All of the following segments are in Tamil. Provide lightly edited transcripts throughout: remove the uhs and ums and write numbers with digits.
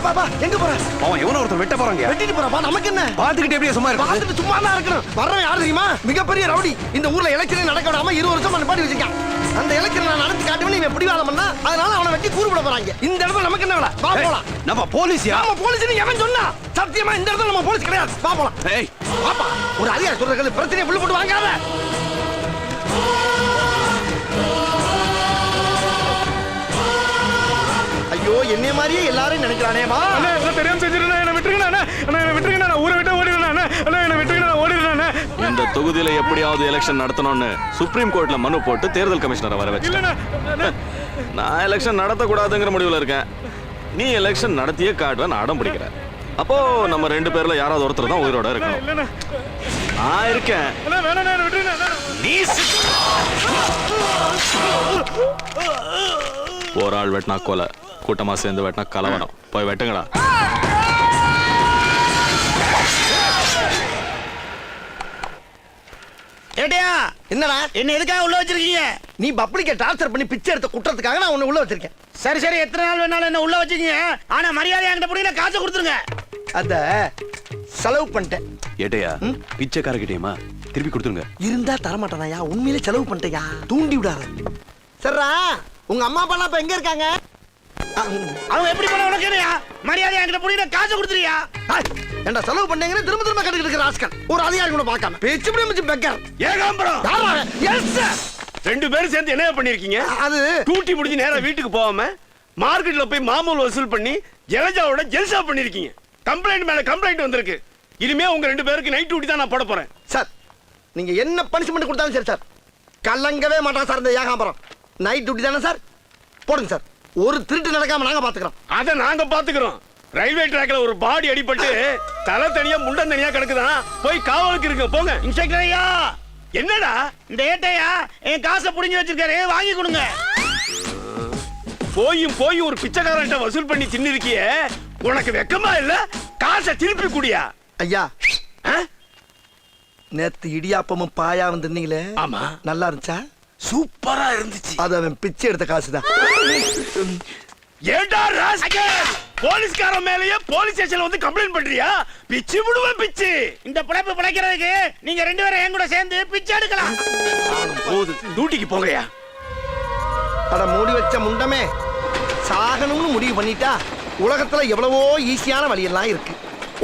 பாப்பா எங்க போற? அவன் எவனோ ஒருத்தர் வெட்ட போறாங்க. வெட்டிட்டு போறாப்பா, நமக்கு என்ன? பாத்துக்கிட்டே எப்படியே சும்மா இருக்கு? பாத்துட்டு சும்மா தான் இருக்கணும். வர்றவன் யாரு தெரியுமா? மிகப்பெரிய ரவுடி. இந்த ஊர்ல எலெக்ஷனே நடக்க விடாம 20 வருஷமா நிப்பாட்டி வச்சிருக்கான். அந்த எலெக்ஷன் நான் நடத்தி காட்டுவேன், இவன் பிடிவாதம் பண்ணா அதனால அவனை வெட்டி கூறு போட போறாங்க. இந்த இடத்துல நமக்கு என்ன வேலை? வா போலாம். நம்ம போலீஸ்யா? நம்ம போலீஸ்னு எவன் சொன்னா? சத்தியமா இந்த இடத்துல நம்ம போலீஸ் கிடையாது. வா போலாம். ஏய் பாப்பா, ஒரு அதிகாரி சொல்றது பிரச்சனையை புள்ள போட்டு வாங்காத. ஐயோ, என்னைய மாதிரியே எல்லாரும் நினைக்கிறானே. வா அண்ணா, எல்லாம் தெரியாம செஞ்சிருந்தா என்ன விட்டுருங்க அண்ணா. அண்ணா என்ன விட்டுருங்க, நான் ஊரை விட்டு ஓடிடுறேன் அண்ணா. அண்ணா என்ன விட்டுருங்க, நான் ஓடிடுறேன் அண்ணா. இந்த தொகுதியில எப்படியாவது எலெக்ஷன் நடத்தணும்னு சுப்ரீம் கோர்ட்ல மனு போட்டு தேர்தல் கமிஷனரை வர வச்சு. இல்லண்ணா, நான் எலெக்ஷன் நடத்தக்கூடாதுங்கிற முடிவுல இருக்கேன். நீ எலெக்ஷன் நடத்தியே காட்டுவேன் அடம் பிடிக்கிற. அப்போ நம்ம 2 பேர்ல யாராவது ஒருத்தர் தான் உயிரோட இருக்கணும். இல்லண்ணா. நான் இருக்கேன். அண்ணா வேணாண்ணா, என்ன விட்டுருங்க அண்ணா. நீ ஒரு ஆள் வெட்டினா கொலை, கூட்டமா சேர்ந்து வெட்டினா கலவரம். போய் வெட்டுங்கடா. ஏடியா, என்னடா என்ன எதுக்காக உள்ள வச்சிருக்கீங்க? நீ பப்ளிக்க டார்ச்சர் பண்ணி பிச்சை எடுத்த குற்றத்துக்காக நான் உன்னை உள்ள வச்சிருக்கேன். சரி சரி, எத்தனை நாள் வேணாலும் என்ன உள்ள வச்சுக்கீங்க. ஆனா மரியாதை என்கிட்ட புரியல, காசை கொடுத்துருங்க. அத செலவு பண்ணிட்டேன். ஏட்டையா, பிச்சைக்காரகிட்டேயுமா திருப்பி கொடுத்துருங்க. இருந்தா தரமாட்டானாயா? உண்மையிலே செலவு பண்ணிட்டேயா, தூண்டி விடாத. சரிடா, உங்க அம்மா அப்பா இப்ப எங்க இருக்காங்க? அவங்க எப்படி பண்ண உனக்கு என்னையா? மரியாதை என்கிட்ட புரியல, காசை கொடுத்துறியா? என்ன செலவு பண்ணீங்கன்னு திரும்ப திரும்ப கட்டிக்கிட்டு இருக்கிற ஆஸ்கர் ஒரு அதிகாரி கூட பார்க்காம பேச்சு பிடிச்சு பெக்கர். ஏகாம்பரம், எஸ் 2 பேரும் சேர்ந்து என்ன பண்ணிருக்கீங்க? அது டூட்டி முடிஞ்சு நேரா வீட்டுக்கு போகாம மார்க்கெட்ல போய் மாமூல் வசூல் பண்ணி ஜலஜாவோட ஜெல்சா பண்ணிருக்கீங்க. கம்ப்ளைண்ட் மேல கம்ப்ளைண்ட் வந்திருக்கு. இனிமே உங்க 2 பேருக்கு நைட் டியூட்டி தான் நான் போட போறேன். சார், நீங்க என்ன பனிஷ்மெண்ட் கொடுத்தாலும் சரி சார், கலங்கவே மாட்டான் சார் இந்த ஏகாம்பரம். நைட் டியூட்டி தானே சார், போடுங்க சார். ஒரு திருட்டு நடக்காம நாங்க பாத்துக்கிறோம். அத நாங்க பாத்துக்கிறோம். ரயில்வே ட்ராக்ல ஒரு பாடி அடிபட்டு தலை தனியா முண்டம் தனியா கிடக்குதான். போய் காவலுக்கு இருக்கு போங்க. இன்ஸ்பெக்டர் ஐயா, என்னடா இந்த ஏட்டையா என் காசை புடிங்கி வச்சிருக்காரு, வாங்கி கொடுங்க. போய் ஒரு பிச்சைக்காரன்ட்ட வசூல் பண்ணி தின்னிருக்கியே, உனக்கு வெக்கமா இல்ல? காசை திருப்பி குடியா? ஐயா, நேத்து இடியாப்பமும் பாயா வந்திருந்தீங்களே, ஆமா, நல்லா இருந்துச்சா? சூப்பரா இருந்துச்சு. அது அவன் பிச்சை எடுத்த காசுதான். ஏண்டா ராஸ்கல், போலீஸ்காரன் மேலயே போலீஸ் ஸ்டேஷன்ல வந்து கம்ப்ளைண்ட் பண்றியா? பிச்சு விடுவேன் பிச்சு. இந்த பிழைப்பு பிழைக்கிறதுக்கு நீங்க 2 பேரும் என் கூட சேர்ந்து பிச்சை எடுக்கலாம். போது, டியூட்டிக்கு போங்கயா. அட மூடி வச்ச முண்டமே, சாகணும்னு முடிவு பண்ணிட்டா உலகத்துல எவ்வளவோ ஈஸியான வழியெல்லாம் இருக்கு.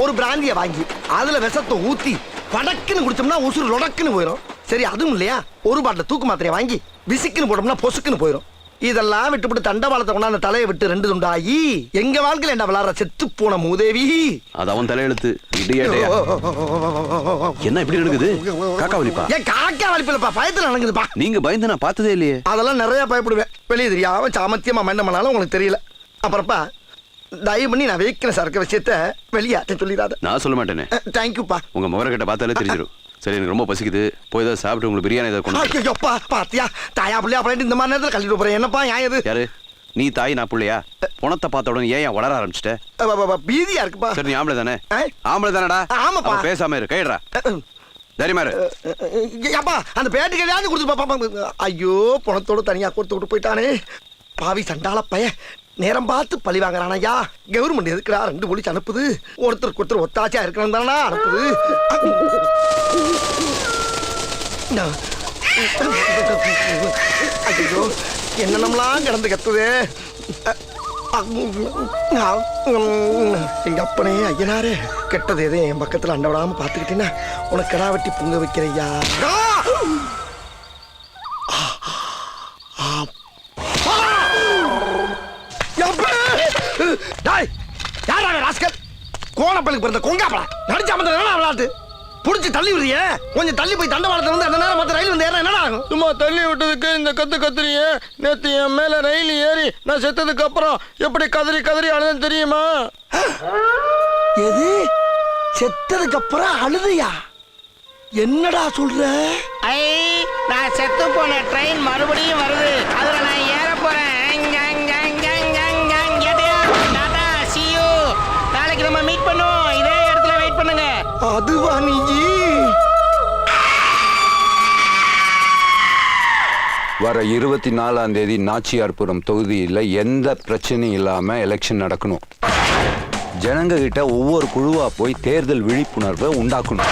ஒரு பிராந்திய வாங்கி அதுல விஷத்தை ஊத்தி படக்குன்னு குடிச்சோம்னா உசுறு லொடக்குன்னு போயிடும். சரி, அதுவும் இல்லையா, ஒரு பாட்டில் தூக்கு மாத்திரையை வாங்கி விசிக்குன்னு போட்டோம்னா பொசுக்குன்னு போயிடும். இதெல்லாம் விட்டுவிட்டு தண்டவாளத்தை கொண்டாந்து தலையை விட்டு 2 துண்டாகி எங்க வாழ்க்கையில என்ன விளாடுற செத்து போன மூதேவி. அது அவன் தலையெழுத்து. என்ன இப்படி நடக்குது? காக்கா வலிப்பா? ஏன் காக்கா வலிப்பில்லப்பா, பயத்துல நடக்குதுப்பா. நீங்க பயந்து நான் பார்த்ததே இல்லையே. அதெல்லாம் நிறைய பயப்படுவேன். வெளியே தெரியாம சாமத்தியமா என்ன பண்ணாலும் உங்களுக்கு தெரியல. அப்புறப்பா தயவு பண்ணி நான் வைக்கிற சரக்கு விஷயத்த வெளியாட்ட சொல்லிடாத. நான் சொல்ல மாட்டேனே. தேங்க்யூப்பா. உங்க முகரக்கிட்ட பார்த்தாலே தெரிஞ்சிடும். சரி, எனக்கு ரொம்ப பசிக்குது, போய் ஏதாவது சாப்பிட்டு உங்களுக்கு பிரியாணி ஏதாவது கொண்டு. ஐயோப்பா, பாத்தியா தாயா பிள்ளையா அப்படின்ட்டு இந்த மாதிரி நேரத்தில் கழிட்டு போறேன். என்னப்பா நியாயம் இது? யாரு நீ? தாய் நான் பிள்ளையா? பணத்தை பார்த்த உடனே ஏன் வளர ஆரம்பிச்சிட்ட? பீதியா இருக்குப்பா. சரி, நீ ஆம்பளை தானே? ஆம்பளை தானடா? ஆமாப்பா. பேசாம இரு, கைடுறா. தைரியமா இரு. அப்பா அந்த பேட்டுக்கு எதாவது கொடுத்து. ஐயோ, பணத்தோட தனியா கொடுத்து விட்டு போயிட்டானே பாவி சண்டால பைய. நேரம் பார்த்து பழி வாங்குறானா? ஐயா, கவர்மெண்ட் எதுக்குடா 2 போலீஸ் அனுப்புது? ஒருத்தருக்கு ஒருத்தர் ஒத்தாச்சியா இருக்கணும் தானா அனுப்புது? ஐயோ, என்னென்னலாம் கிடந்து கத்துது. எங்க அப்பனே ஐயனாரே, கெட்டது எதே என் பக்கத்துல அண்ட விடாம பாத்துக்கிட்டீங்கன்னா உனக்கு கடா வெட்டி பொங்க வைக்கிறையா. கோணப்பலுக்கு பிறந்த கொங்காப்பழ நடிச்சா விளையாட்டு புடிச்சு தள்ளி விடுறிய. கொஞ்சம் தள்ளி போய் தண்டவாளத்துல வந்து அந்த நேரம் மத்த ரயில் வந்து ஏற என்ன ஆகும்? சும்மா தள்ளி விட்டதுக்கு இந்த கத்துறீங்க. நேத்து என் மேல ரயில் ஏறி நான் செத்ததுக்கு அப்புறம் எப்படி கதறி கதறி அழுதுன்னு தெரியுமா? எது? செத்ததுக்கு அப்புறம் அழுதையா? என்னடா சொல்ற? நான் செத்து போன ட்ரெயின் மறுபடியும் வருது, அதுல நான் ஏற போறேன். நாளைக்கு நம்ம மீட் பண்ணுவோம், இதே இடத்துல வெயிட் பண்ணுங்க. அதுவா நீ? வர 24ஆம் தேதி நாச்சியார்புரம் தொகுதியில் எந்த பிரச்சனையும் இல்லாமல் எலெக்ஷன் நடக்கணும். ஜனங்க கிட்ட ஒவ்வொரு குழுவா போய் தேர்தல் விழிப்புணர்வை உண்டாக்கணும்.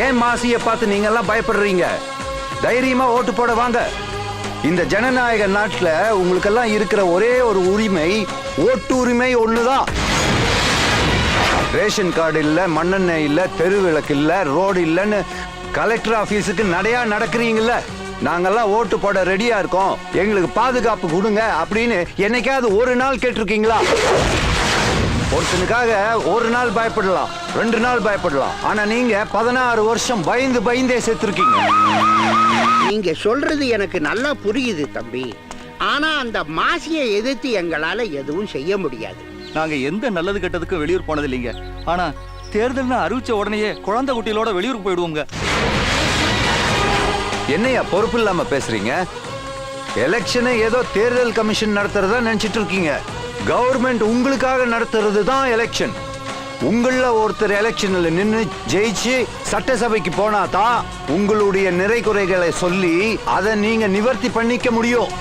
ஏன் மாசியை பார்த்து நீங்க எல்லாம் பயப்படுறீங்க? தைரியமா ஓட்டு போட வாங்க. இந்த ஜனநாயக நாட்டில் உங்களுக்கெல்லாம் இருக்கிற ஒரே ஒரு உரிமை ஓட்டு உரிமை ஒண்ணுதான். ரேஷன் கார்டு இல்ல, மண்ணெண்ணெய் இல்ல, தெரு விளக்கு இல்ல, ரோடு இல்லைன்னு கலெக்டர் ஆபீஸுக்கு நடையா நடக்கிறீங்கல்ல. நாங்கெல்லாம் ஓட்டு போட ரெடியா இருக்கோம், எங்களுக்கு பாதுகாப்பு கொடுங்க அப்படின்னு என்னைக்காவது ஒரு நாள் கேட்டிருக்கீங்களா? ஒருத்தனுக்காக ஒரு நாள் பயப்படலாம், 2 நாள் பயப்படலாம். ஆனா நீங்க 16 வருஷம் பயந்தே செத்துருக்கீங்க. நீங்க சொல்றது எனக்கு நல்லா புரியுது தம்பி. ஆனா அந்த மாசியை எதிர்த்து எங்களால எதுவும் செய்ய முடியாது. நாங்க எந்த நல்லது கெட்டதுக்கு வெளியூர் போனது இல்லைங்க. ஆனா தேர்தல்னு அறிவிச்ச உடனேயே குழந்தை குட்டிகளோட வெளியூருக்கு போயிடுவோங்க. என்னையா பொறுப்பு இல்லாம பேசுறீங்க? எலெக்ஷனை ஏதோ தேர்தல் கமிஷன் நடத்துறதா நினைச்சிட்டு இருக்கீங்க. கவர்மெண்ட் உங்களுக்காக நடத்துறது தான் எலெக்ஷன். உங்கள ஒருத்தர் எலெக்ஷன்ல நின்று ஜெயிச்சு சட்டசபைக்கு போனா தான் உங்களுடைய நிறை குறைகளை சொல்லி அதை நீங்க நிவர்த்தி பண்ணிக்க முடியும்.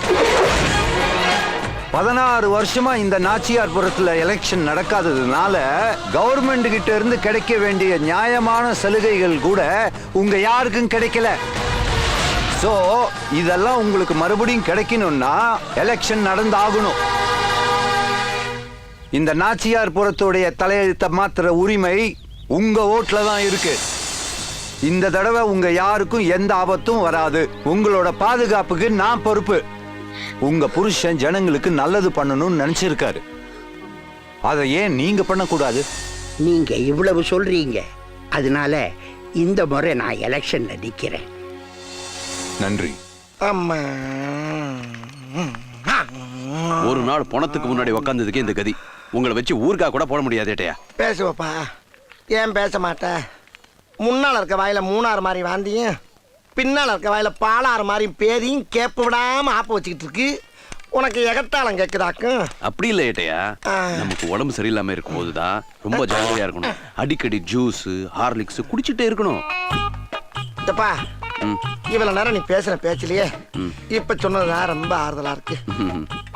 16 வருஷமா இந்த நாச்சியார்புரத்துல எலெக்ஷன் நடக்காததுனால கவர்மெண்ட் கிட்ட இருந்து கிடைக்க வேண்டிய நியாயமான சலுகைகள் கூட உங்க யாருக்கும் கிடைக்கல. சோ இதெல்லாம் உங்களுக்கு மறுபடியும் கிடைக்கணும்னா எலெக்ஷன் நடந்தாகணும். இந்த நாச்சியார்புரத்துடைய தலையெழுத்த மாத்திர உரிமை உங்க ஓட்டுல தான் இருக்கு. இந்த தடவை உங்க யாருக்கும் எந்த ஆபத்தும் வராது. உங்களோட பாதுகாப்புக்கு நான் பொறுப்பு. உங்க புருஷன் ஜனங்களுக்கு நல்லது பண்ணணும்னு நினைச்சிருக்காரு. அதை ஏன் நீங்க பண்ணக்கூடாது? நீங்க இவ்வளவு சொல்றீங்க, அதனால இந்த முறை நான் எலெக்ஷன்ல நிக்கிறேன். நன்றி. அம்மா ஒரு நாள் பணத்துக்கு முன்னாடி உக்காந்ததுக்கு இந்த கதி. உங்களை வச்சு ஊருக்கா கூட போட முடியாது ஏட்டையா. பேசுவப்பா, ஏன் பேச மாட்ட? முன்னால் இருக்க வாயில மூணாறு மாதிரி வாந்தியும், பின்னால் இருக்க வாயில பாலாறு மாதிரி பேதியும் கேப்பு விடாம ஆப்ப வச்சுக்கிட்டு இருக்கு. உனக்கு எகத்தாளம் கேட்குதாக்கும்? அப்படி இல்லை ஏட்டையா, நமக்கு உடம்பு சரியில்லாம இருக்கும் போதுதான் ரொம்ப ஜாகிரதையா இருக்கணும். அடிக்கடி ஜூஸ் ஹார்லிக்ஸ் குடிச்சிட்டே இருக்கணும். இதப்பா, இவ்வளவு நேரம் நீ பேசுற பேச்சிலேயே இப்ப சொன்னதுதான் ரொம்ப ஆறுதலா இருக்கு.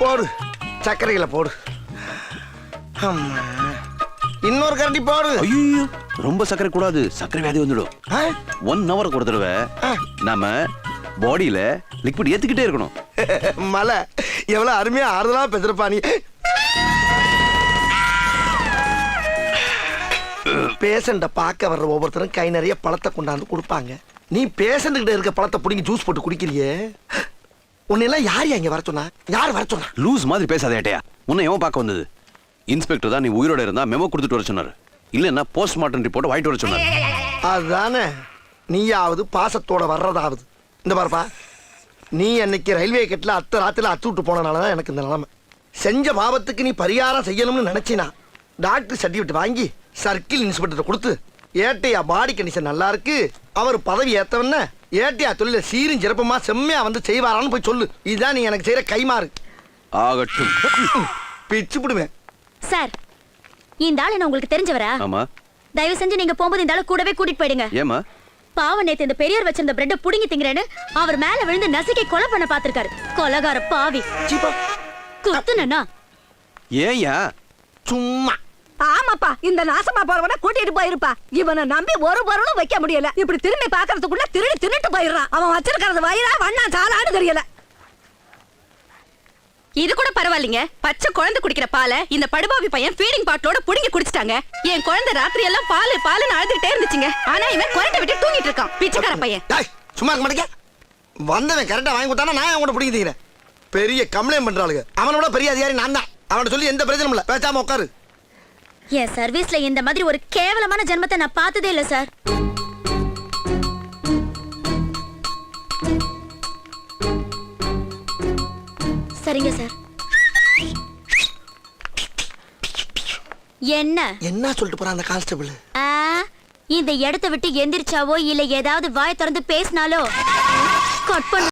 போடு, சர்க்கரைகளை போடு. அம்மா, இன்னொரு கரண்டி போடு. ஐயோ, ரொம்ப சர்க்கரை கூடாது, சர்க்கரை வியாதி வந்துடும். 1 ஹவருக்கு ஒரு தடவை நாம பாடியில லிக்விட் ஏத்துக்கிட்டே இருக்கணும். மலை எவ்வளவு அருமையா ஆறுதலா பேசுறப்பா நீ. பேஷண்ட பார்க்க வர்ற ஒவ்வொருத்தரும் கை நிறைய பழத்தை கொண்டாந்து கொடுப்பாங்க. நீ பேஷண்ட் கிட்ட இருக்க பழத்தை பிடிங்கி ஜூஸ் போட்டு குடிக்கிறியே. உன்னெல்லாம் யார் இங்க வர சொன்னா? யார் வர சொன்னா? லூஸ் மாதிரி பேசாத ஏட்டையா. உன்னை எவன் பார்க்க வந்தது? இன்ஸ்பெக்டர் தான் நீ உயிரோட இருந்தா மெமோ கொடுத்துட்டு வர சொன்னாரு. இல்லன்னா போஸ்ட்மார்ட்டம் ரிப்போர்ட் வாங்கிட்டு வர சொன்னாரு. அதுதானே, நீயாவது பாசத்தோட வர்றதாவது. இந்த பாருப்பா, நீ அன்னைக்கு ரயில்வே கட்டில அத்தை ராத்திரில அத்து விட்டு போனனாலதான் எனக்கு இந்த நிலைமை. செஞ்ச பாவத்துக்கு நீ பரிகாரம் செய்யணும்னு நினைச்சினா டாக்டர் சர்டிபிகேட் வாங்கி சர்க்கிள் இன்ஸ்பெக்டர் கொடுத்து, ஏட்டையா பாடி கண்டிஷன் நல்லா இருக்கு, அவர் பதவி ஏத்தவன ஏட்டையா தொழில சீரும் சிறப்புமா செம்மையா வந்து செய்வாரான்னு போய் சொல்லு. இதுதான் நீ எனக்கு செய்யற கைமாறு. ஆகட்டும். பிச்சு விடுவேன். சார், இந்த ஆளு உங்களுக்கு தெரிஞ்சவரா? ஆமா. தயவு செஞ்சு நீங்க போகும்போது இந்த ஆளு கூடவே கூட்டிட்டு போயிடுங்க. ஏமா? பாவம், நேத்து இந்த பெரியவர் வச்சிருந்த பிரெட்ட புடுங்கி திங்கறேன்னு அவர் மேல விழுந்து நசுக்கி கொலை பண்ண பாத்துருக்காரு. கொலகார பாவி. குத்துனா ஏயா? சும்மா. ஆமாப்பா, இந்த நாசமா போறவன கூட்டிட்டு போயிருப்பா. இவனை நம்பி ஒரு பொருளும் வைக்க முடியல. இப்படி திரும்பி பாக்குறதுக்குள்ள திருடி தின்னுட்டு போயிடுறான். அவன் வச்சிருக்கிறது வயிறா வண்ணா சாலான்னு தெரியல. இது கூட பரவாயில்லைங்க. பச்சை குழந்தை குடிக்கிற பாலை இந்த படுபாவி பையன் ஃபீடிங் பாட்டிலோட புடுங்கி குடிச்சிட்டாங்க. என் குழந்தை ராத்திரி எல்லாம் பாலு பாலுன்னு அழுதுகிட்டே இருந்துச்சுங்க. ஆனா இவன் குரட்டை விட்டு தூங்கிட்டு இருக்கான். பிச்சைக்கார பையன். சும்மா இருக்க மாட்டேங்க. வந்தவன் கரெக்டா வாங்கி கொடுத்தானா நான் அவன் கூட பிடிக்கிறேன். பெரிய கம்ப்ளைண்ட் பண்றாளுங்க. அவனோட பெரிய அதிகாரி நான் தான். அவனை சொல்லி எந்த பிரச்சனையும் இல்ல. பேசாம உட்காரு. என் சர்வீஸ்ல இந்த மாதிரி ஒரு கேவலமான ஜென்மத்தை நான் பார்த்ததே இல்ல சார். சரிங்க சார். என்ன சொல்லிட்டு போறான் அந்த கான்ஸ்டபிள்? இந்த இடத்தை விட்டு எந்திரிச்சாவோ இல்ல ஏதாவது வாய் திறந்து பேசினாலோ கட் பண்ண